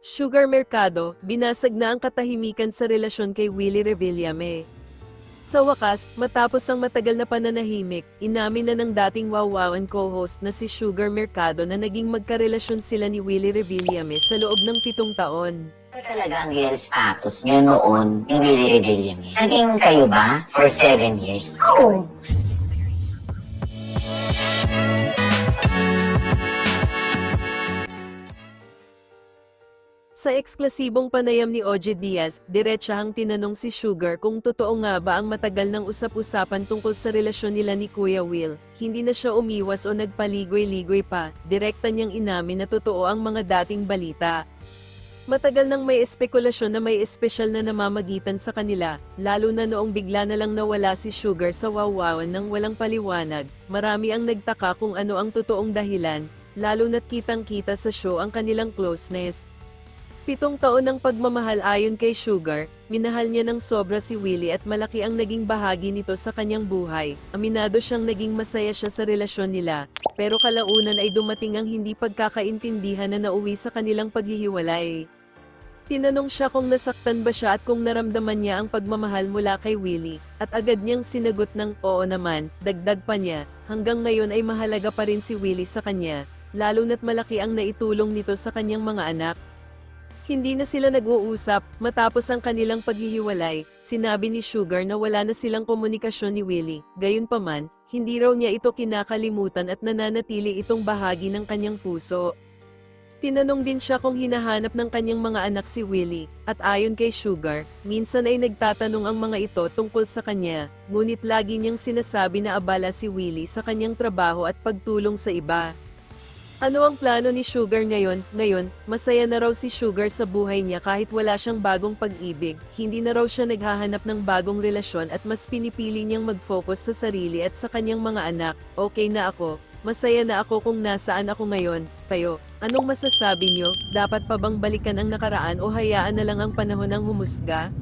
Sugar Mercado, binasag na ang katahimikan sa relasyon kay Willie Revillame. Sa wakas, matapos ang matagal na pananahimik, inamin na ng dating Wawwawan co-host na si Sugar Mercado na naging magkarelasyon sila ni Willie Revillame sa loob ng 7 taon. Ano talaga ang real status niyo noon ni Willie Revillame? Naging kayo ba for 7 years? Oo. Sa eksklusibong panayam ni Oje Diaz, diretsahang tinanong si Sugar kung totoo nga ba ang matagal ng usap-usapan tungkol sa relasyon nila ni Kuya Will. Hindi na siya umiwas o nagpaligoy-ligoy pa, direkta niyang inamin na totoo ang mga dating balita. Matagal nang may espekulasyon na may espesyal na namamagitan sa kanila, lalo na noong bigla na lang nawala si Sugar sa Wawwawan nang walang paliwanag. Marami ang nagtaka kung ano ang totoong dahilan, lalo na't kitang-kita sa show ang kanilang closeness. 7 taon ng pagmamahal ayon kay Sugar, minahal niya ng sobra si Willie at malaki ang naging bahagi nito sa kanyang buhay. Aminado siyang naging masaya siya sa relasyon nila, pero kalaunan ay dumating ang hindi pagkakaintindihan na nauwi sa kanilang paghihiwalay. Tinanong siya kung nasaktan ba siya at kung naramdaman niya ang pagmamahal mula kay Willie, at agad niyang sinagot ng oo naman. Dagdag pa niya, hanggang ngayon ay mahalaga pa rin si Willie sa kanya, lalo na't malaki ang naitulong nito sa kanyang mga anak. Hindi na sila nag-uusap, matapos ang kanilang paghihiwalay, sinabi ni Sugar na wala na silang komunikasyon ni Willie. Gayunpaman, hindi raw niya ito kinakalimutan at nananatili itong bahagi ng kanyang puso. Tinanong din siya kung hinahanap ng kanyang mga anak si Willie, at ayon kay Sugar, minsan ay nagtatanong ang mga ito tungkol sa kanya, ngunit lagi niyang sinasabi na abala si Willie sa kanyang trabaho at pagtulong sa iba. Ano ang plano ni Sugar ngayon? Ngayon, masaya na raw si Sugar sa buhay niya kahit wala siyang bagong pag-ibig. Hindi na raw siya naghahanap ng bagong relasyon at mas pinipili niyang mag-focus sa sarili at sa kanyang mga anak. Okay na ako. Masaya na ako kung nasaan ako ngayon. Kayo, anong masasabi niyo? Dapat pa bang balikan ang nakaraan o hayaan na lang ang panahon ang humusga?